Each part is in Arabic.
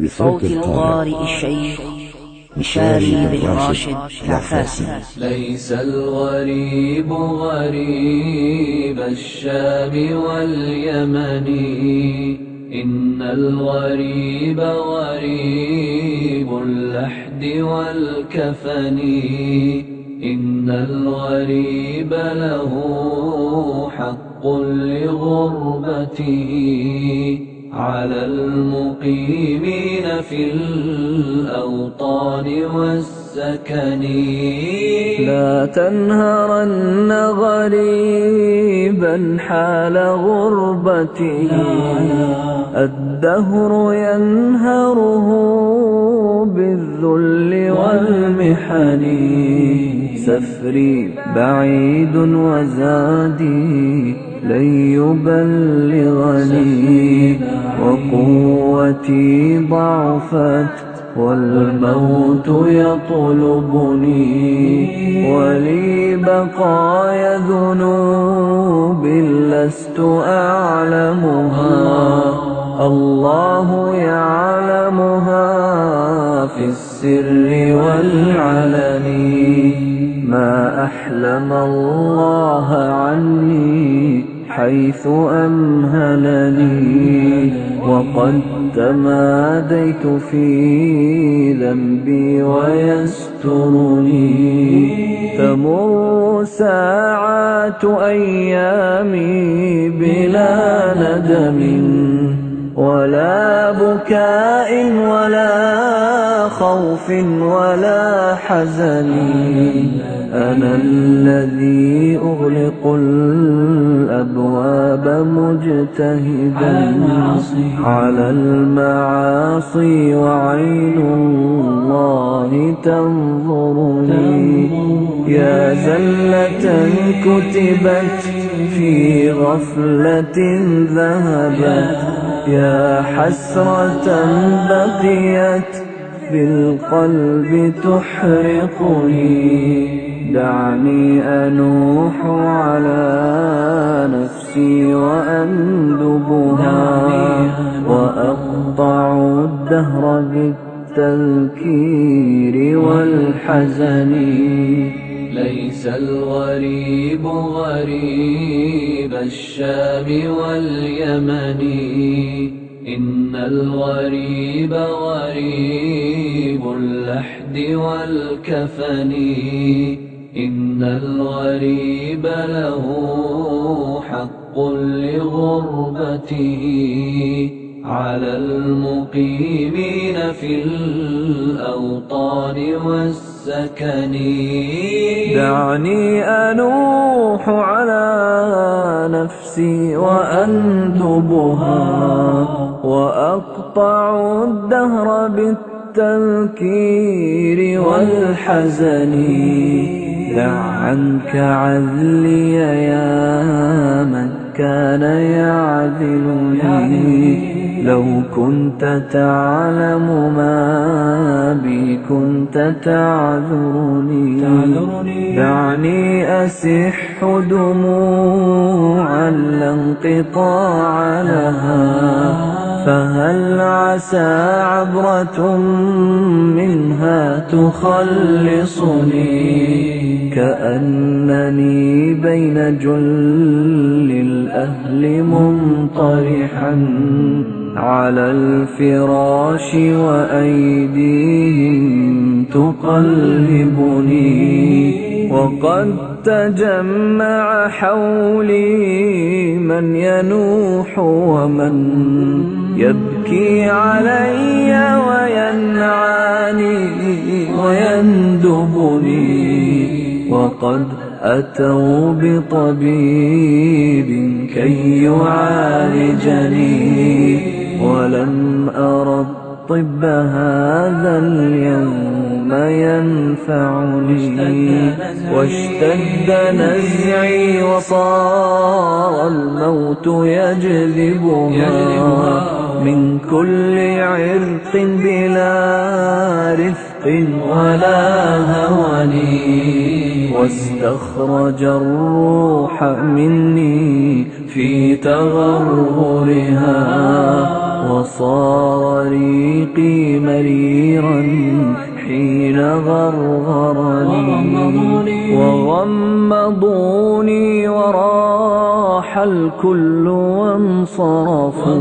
بصوت القارئ الشيخ مشاري بن راشد العفاسي. ليس الغريب غريب الشام واليمن، إن الغريب غريب اللحد والكفن، إن الغريب له حق لغربته على المقيمين في الأوطان والسكن. لا تنهرن غريبا حال غربته، الدهر ينهره بالذل والمحن. سفري بعيد وزادي لن يبلغني، وقوتي ضعفت والموت يطلبني، ولي بقايا ذنوب لست أعلمها، الله يعلمها في السر والعلن. ما أحلم الله عني حيث أمهلني، وقد تماديت في ذنبي ويسترني. تمر ساعات أيامي بلا ندم ولا بكاء ولا خوف ولا حزن. أنا الذي أغلق الأبواب مجتهدا على المعاصي، وعين الله تنظرني. يا زلة كتبت في غفلة ذهبت، يا حسرة بقيت في القلب تحرقني. دعني أنوح على نفسي وأندبها، وأقطع الدهر بالتذكير والحزن. ليس الغريب غريب الشام واليمن، إن الغريب غريب اللحد والكفن، إن الغريب له حق لغربته على المقيمين في الأوطان والسكن. دعني أنوح على نفسي وأندبها، وأقطع الدهر بالتذكير والحزن. دع عنك عذلي يا من كان يعذلني، لو كنت تعلم ما بي كنت تعذرني. دعني أسح دموعا لا انقطاع لها، فهل عسى عبرة منها تخلصني. كأنني بين جل الأهل منطرحا على الفراش، وأيديهم تقلبني. وقد تجمع حولي من ينوح ومن يبكي علي وينعاني ويندبني. وقد أتوا بطبيب كي يعالجني، ولم أر الطب هذا اليوم ينفعني. واشتد نزعي وصار الموت يجذبها من كل عرق بلا رفق ولا هون. واستخرج الروح مني في تغرغرها، وصار لي رفيقي مريرا حين غرغرني وغمضوني وراح الكل وانصرفوا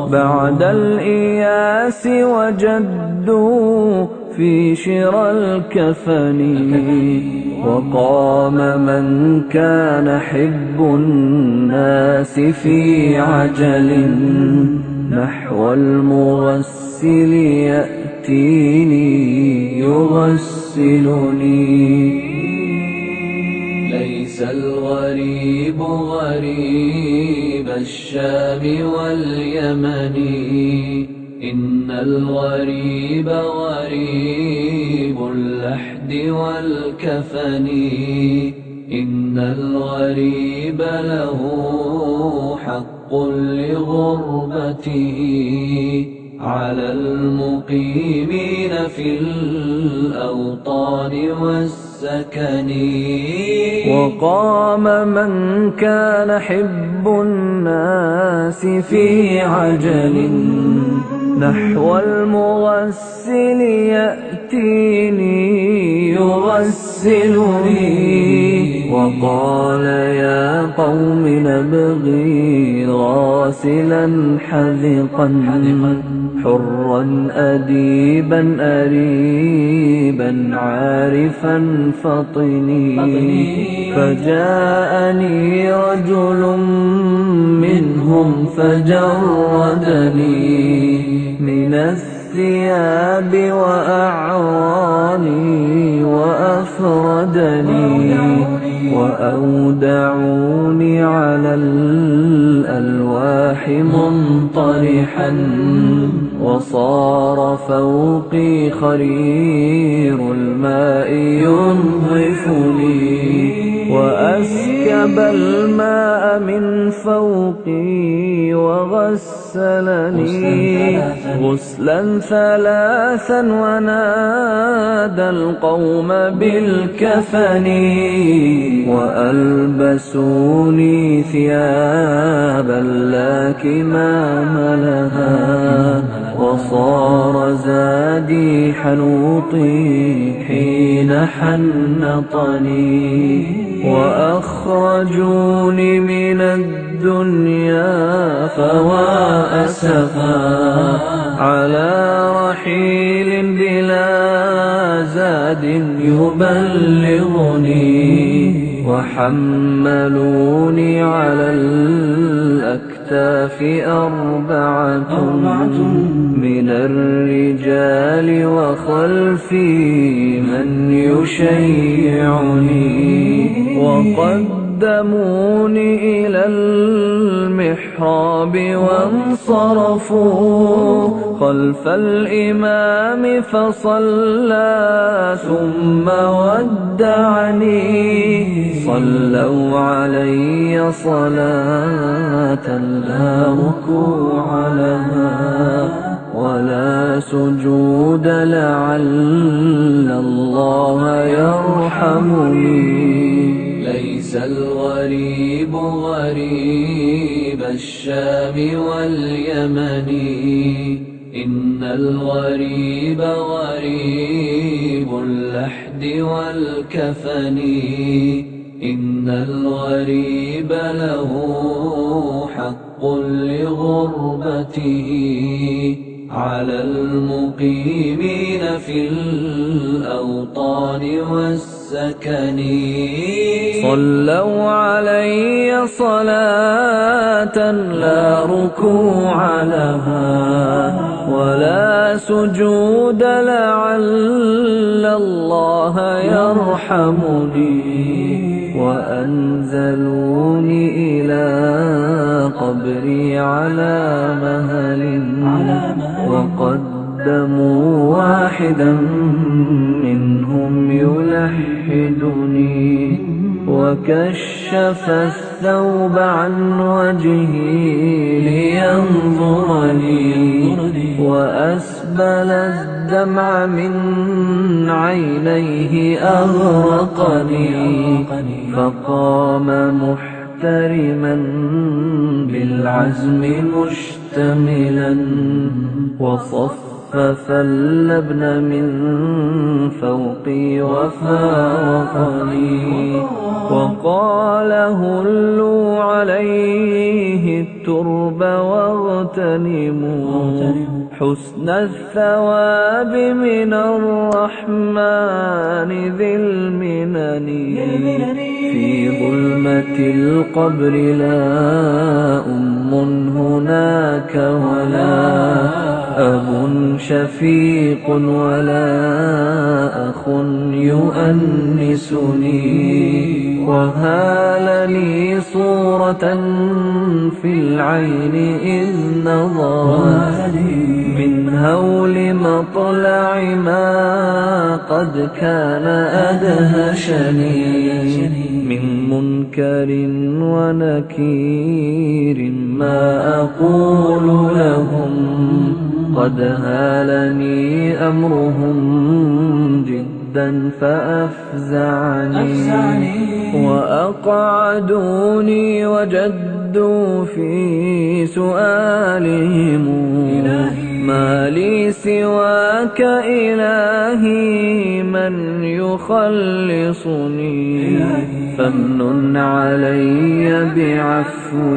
بعد الإياس وجدوا في شرى الكفن وقام من كان حب الناس في عجل نحو المغسل يأتيني يغسلني. ليس الغريب غريب الشام واليمن إن الغريب غريب اللحد والكفن إن الغريب له حق لغربته على المقيمين في الأوطان والسكن. وقام من كان حب الناس في عجل نحو المغسل يأتيني يغسلني وقال يا قوم نبغي غاسلا حذقا حرا أديبا أريبا عارفا فطني. فجاءني رجل منهم فجردني من الثياب وأعراني وأفردني وأودعوني على الألواح منطرحا وصار فوقي خرير الماء ينظفني وأسكب الماء من فوقي وغسلني غسلا ثلاثا ونادى القوم بالكفن وألبسوني ثيابا لا كمام لها وصار زادي حنوطي حين حنطني وأخرجوني من الدنيا فوا أسفا على رحيل بلا زاد يبلغني وحملوني على الأكتاف أربعة من الرجال وخلفي من يشيعني وقدموني إلى المحراب وانصرفوا خلف الإمام فصلى ثم ودعني صلوا علي صلاة لا ركوع لها ولا سجود لعل الله يرحمني. ليس الغريب غريب الشام واليمن إن الغريب غريب اللحد والكفن إن الغريب له حق لغربته على المقيمين في الأوطان والسكن. صلوا علي صلاة لا ركوع لها ولا سجود لعل الله يرحمني وأنزلوني إلى قبري على مهل وقدموا واحدا منهم يلحدني وكشف الثوب عن وجهي لينظرني وأسبل الدمع من عينيه أغرقني فقام محترما بالعزم مشتملا وصف فثلبن من فوقي وفاوقني وقال هلوا عليه الترب واغتنموا حسن الثواب من الرحمن ذي المنن في ظلمة القبر لا أم هناك ولا أب شفيق ولا أخ يؤنسني وهالني صورة في العين إذ نظرت من هول مطلع ما قد كان أدهشني من منكر ونكير ما أقول لهم قد هالني أمرهم جدا فأفزعني وأقعدوني وجدوا في سؤالهم ما لي سواك إلهي من يخلصني فامنن علي بعفو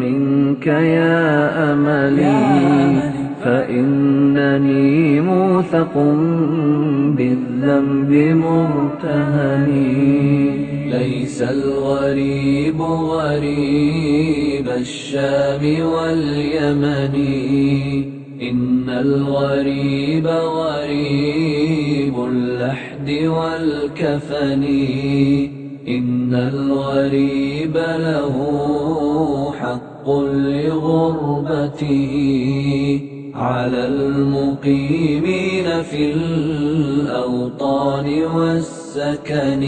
منك يا أملي فإنني موثق بالذنب مرتهني ليس الغريب غريب الشام واليمن إن الغريب غريب اللحد والكفن إن الغريب له حق لغربته على المقيمين في الأوطان والسكن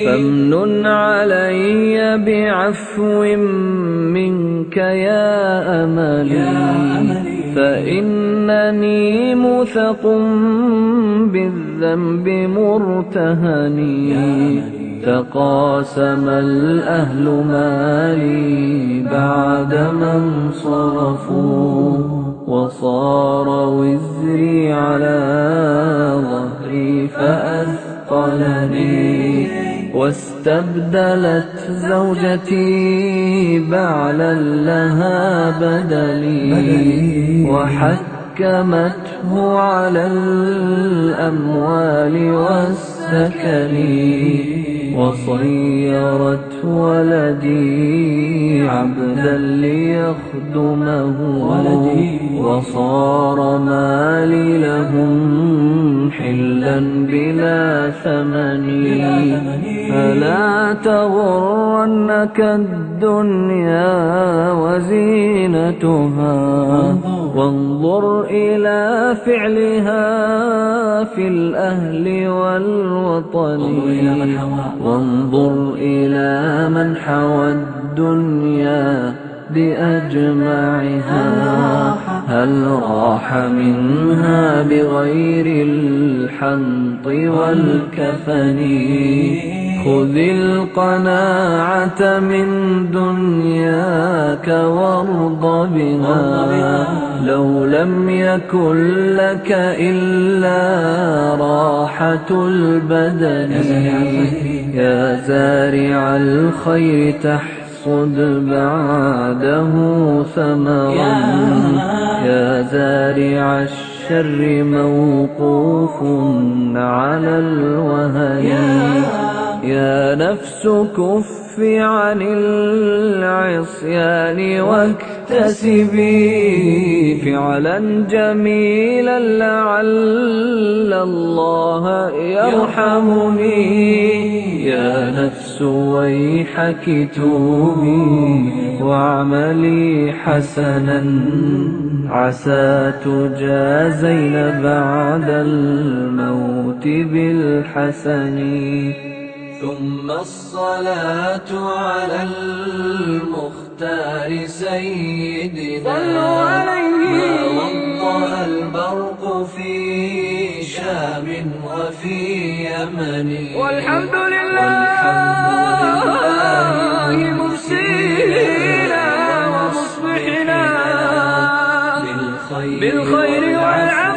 فامنن علي بعفو منك يا أملي فإنني موثق بالذنب مرتهني تقاسم الأهل مالي بعدما انصرفوا وصار وزري على ظهري فأثقلني واستبدلت زوجتي بعلا لها بدلي وحكمته على الأموال والسكن وصيرت ولدي عبدا ليخدمه وصار مالي لهم حلا بلا ثمن فلا تغرنك الدنيا وزينتها وانظر إلى فعلها في الأهل والوطن وانظر إلى من حوى الدنيا بأجمعها هل راح منها بغير الحنط والكفن خذ القناعة من دنياك وارض بها لو لم يكن لك إلا راحة البدن يا زارع الخير تحصد بعده ثمرا يا زارع الشر موقوف على الوهن يا نفس كفي عن العصيان واكتسبي فعلا جميلا لعل الله يرحمني يا نفس ويحك توبي واعملي حسنا عسى تجازين بعد الموت بالحسن ثم الصلاة على المختار سيدنا ما وضأ البرق في شام وفي يمن والحمد لله مفسينا ومصبحنا بالخير بالخير والعافية